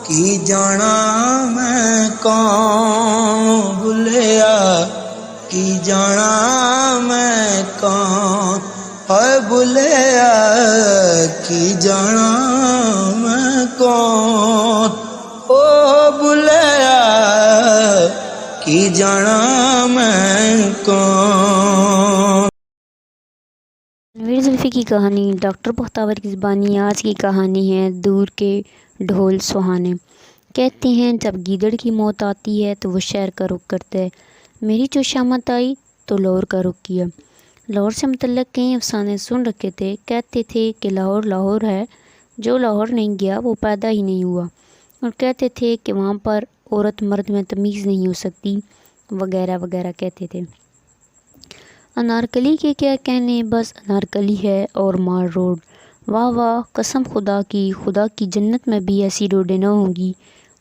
کی جانا میں کون بھولیا کی جانا میں کون ہے بھولیا کی جانا میں کون او بھولیا کی جانا میں کون۔ تنویر زلفی کی کہانی ڈاکٹر بختیور کی زبانی۔ آج کی کہانی ہے دور کے ڈھول سہانے۔ کہتے ہیں جب گیدڑ کی موت آتی ہے تو وہ شہر کا رخ کرتا ہے۔ میری جو شامت آئی تو لاہور کا رخ کیا۔ لاہور سے متعلق کئی افسانے سن رکھے تھے۔ کہتے تھے کہ لاہور لاہور ہے، جو لاہور نہیں گیا وہ پیدا ہی نہیں ہوا، اور کہتے تھے کہ وہاں پر عورت مرد میں تمیز نہیں ہو سکتی، وغیرہ وغیرہ کہتے تھے۔ انارکلی کے کیا کہنے، بس انارکلی ہے اور مال روڈ۔ واہ واہ، قسم خدا کی جنت میں بھی ایسی روڈیں نہ ہوں گی،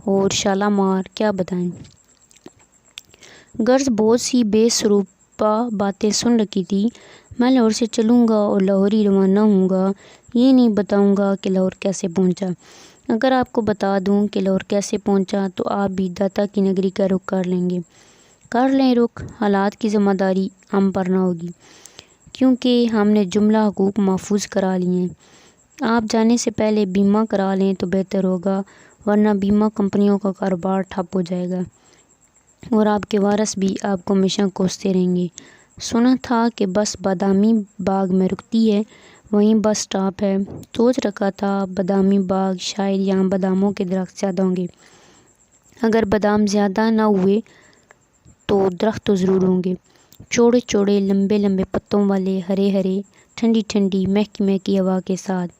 اور شالامار کیا بتائیں۔ غرض بہت سی بے سروپا باتیں سن رکھی تھی۔ میں لاہور سے چلوں گا اور لاہور ہی روانہ ہوں گا، یہ نہیں بتاؤں گا کہ لاہور کیسے پہنچا۔ اگر آپ کو بتا دوں کہ لاہور کیسے پہنچا تو آپ بھی داتا کی نگری کا رخ کر لیں گے۔ کر لیں رخ، حالات کی ذمہ داری ہم پر نہ ہوگی، کیونکہ ہم نے جملہ حقوق محفوظ کرا لیے ہیں۔ آپ جانے سے پہلے بیمہ کرا لیں تو بہتر ہوگا، ورنہ بیمہ کمپنیوں کا کاروبار ٹھپ ہو جائے گا، اور آپ کے وارث بھی آپ کو ہمیشہ کوستے رہیں گے۔ سنا تھا کہ بس بادامی باغ میں رکتی ہے، وہیں بس سٹاپ ہے۔ سوچ رکھا تھا بادامی باغ، شاید یہاں باداموں کے درخت زیادہ ہوں گے۔ اگر بادام زیادہ نہ ہوئے تو درخت تو ضرور ہوں گے، چوڑے چوڑے لمبے لمبے پتوں والے، ہرے ہرے، ٹھنڈی ٹھنڈی مہکی مہکی ہوا کے ساتھ،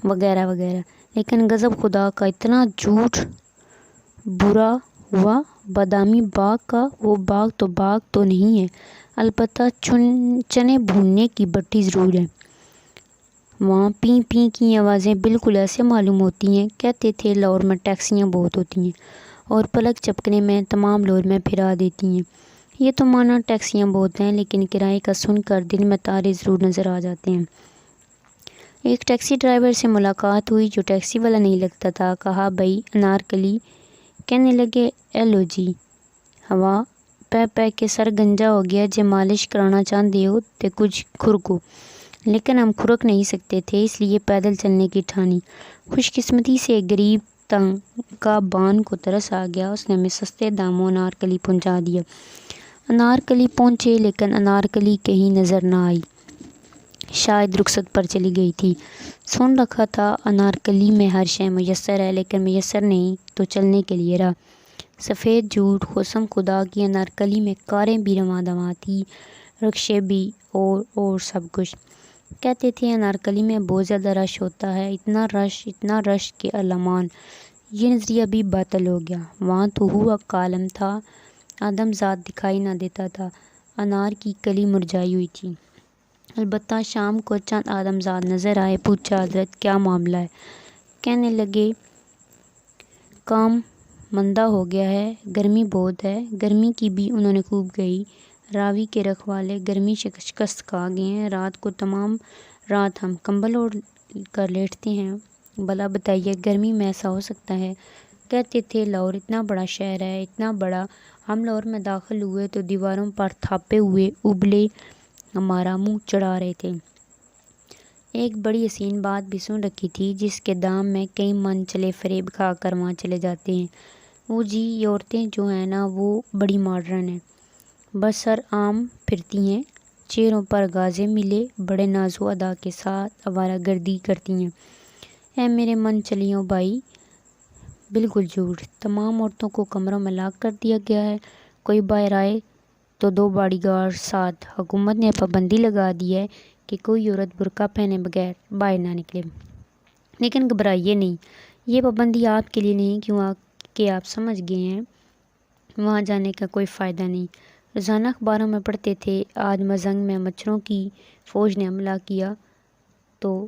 وغیرہ وغیرہ۔ لیکن غضب خدا کا اتنا جھوٹ برا ہوا، بادامی باغ کا وہ باغ تو نہیں ہے، البتہ چنے بھوننے کی بھٹی ضرور ہے۔ وہاں پیں پیں کی آوازیں بالکل ایسے معلوم ہوتی ہیں، کہتے تھے لاہور میں ٹیکسیاں بہت ہوتی ہیں اور پلک جھپکنے میں تمام لاہور میں پھرا دیتی ہیں۔ یہ تو مانا ٹیکسیاں بہت ہیں، لیکن کرائے کا سن کر دل میں تارے ضرور نظر آ جاتے ہیں۔ ایک ٹیکسی ڈرائیور سے ملاقات ہوئی جو ٹیکسی والا نہیں لگتا تھا۔ کہا بھائی انارکلی؟ کہنے لگے ایلو جی، ہوا پہ کے سر گنجا ہو گیا، جے مالش کرانا چاہتے ہو تے کچھ کھرکو۔ لیکن ہم کھرک نہیں سکتے تھے، اس لیے پیدل چلنے کی ٹھانی۔ خوش قسمتی سے ایک غریب کا بان کو ترس آ گیا، اس نے ہمیں سستے داموں انارکلی پہنچا دیا۔ انارکلی پہنچے، لیکن انارکلی کہیں نظر نہ آئی، شاید رخصت پر چلی گئی تھی۔ سن رکھا تھا انارکلی میں ہر شے میسر ہے، لیکن میسر نہیں تو چلنے کے لیے راہ۔ سفید جھوٹ، قسم خدا کی انارکلی میں کاریں بھی رواں دواں تھی، رکشے بھی، اور سب کچھ۔ کہتے تھے انارکلی میں بہت زیادہ رش ہوتا ہے، اتنا رش کہ الامان۔ یہ نظریہ بھی باطل ہو گیا۔ وہاں تو ہوا کالم تھا، آدم ذات دکھائی نہ دیتا تھا، انار کی کلی مرجھائی ہوئی تھی۔ البتہ شام کو چند آدم ذات نظر آئے۔ پوچھا حضرت کیا معاملہ ہے؟ کہنے لگے کام مندہ ہو گیا ہے، گرمی بہت ہے۔ گرمی کی بھی انہوں نے خوب کہی۔ راوی کے رکھوالے گرمی سے شکست کھا گئے ہیں، رات کو تمام رات ہم کمبل اوڑھ کر لیٹتے ہیں۔ بھلا بتائیے گرمی میں ایسا ہو سکتا ہے؟ کہتے تھے لاہور اتنا بڑا شہر ہے، اتنا بڑا، ہم لاہور میں داخل ہوئے تو دیواروں پر تھاپے ہوئے ابلے ہمارا منہ چڑھا رہے تھے۔ ایک بڑی حسین بات بھی سن رکھی تھی، جس کے دام میں کئی من چلے فریب کھا کر وہاں چلے جاتے ہیں۔ وہ جی، یہ عورتیں جو ہیں نا وہ بڑی ماڈرن ہیں، بسر عام پھرتی ہیں، چہروں پر گازے ملے، بڑے ناز و ادا کے ساتھ آوارہ گردی کرتی ہیں۔ اے میرے من چلیوں بھائی، بالکل جھوٹ۔ تمام عورتوں کو کمروں میں لاک کر دیا گیا ہے، کوئی باہر آئے تو 2 باڈی گارڈ ساتھ۔ حکومت نے پابندی لگا دی ہے کہ کوئی عورت برقع پہنے بغیر باہر نہ نکلے۔ لیکن گھبرائیے نہیں، یہ پابندی آپ کے لیے نہیں، کیونکہ آپ سمجھ گئے ہیں وہاں جانے کا کوئی فائدہ نہیں۔ روزانہ اخباروں میں پڑھتے تھے آج مزنگ میں مچھروں کی فوج نے حملہ کیا، تو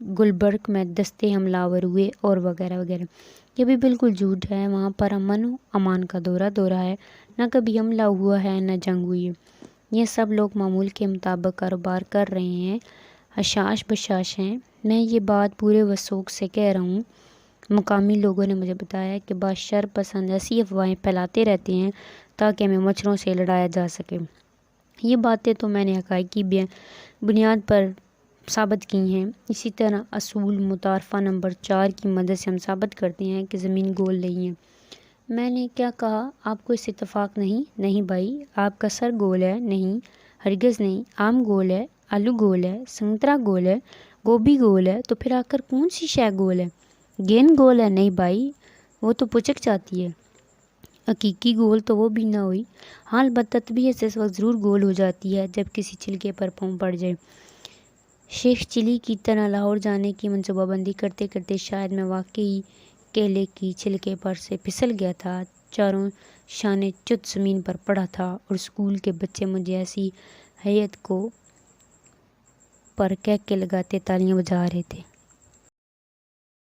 گلبرگ میں دستے حملہ آور ہوئے، اور وغیرہ وغیرہ۔ یہ بھی بالکل جھوٹ ہے، وہاں پر امن و امان کا دورہ ہے، نہ کبھی حملہ ہوا ہے نہ جنگ ہوئی ہے۔ یہ سب لوگ معمول کے مطابق کاروبار کر رہے ہیں، حشاش بشاش ہیں۔ میں یہ بات پورے وثوق سے کہہ رہا ہوں، مقامی لوگوں نے مجھے بتایا کہ بعض شر پسند ایسی افواہیں پھیلاتے رہتے ہیں تاکہ ہمیں مچھروں سے لڑایا جا سکے۔ یہ باتیں تو میں نے حقائق کی بنیاد پر ثابت کی ہیں۔ اسی طرح اصول متعارفہ نمبر 4 کی مدد سے ہم ثابت کرتے ہیں کہ زمین گول نہیں ہے۔ میں نے کیا کہا، آپ کو اس اتفاق نہیں؟ نہیں بھائی، آپ کا سر گول ہے؟ نہیں، ہرگز نہیں۔ آم گول ہے، آلو گول ہے، سنترا گول ہے، گوبھی گول ہے، تو پھر آخر کون سی شے گول ہے؟ گیند گول ہے؟ نہیں بھائی، وہ تو پچک جاتی ہے۔ حقیقی گول تو وہ بھی نہ ہوئی۔ ہاں البتہ طبیعت سے اس وقت ضرور گول ہو جاتی ہے جب کسی چھلکے پر پاؤں پڑ جائے۔ شیخ چلی کی طرح لاہور جانے کی منصوبہ بندی کرتے کرتے شاید میں واقعی کیلے کی چھلکے پر سے پھسل گیا تھا، چاروں شانے چت زمین پر پڑا تھا اور اسکول کے بچے مجھے ایسی ہیئت کو پر کہہ کے لگاتے تالیاں بجا رہے تھے۔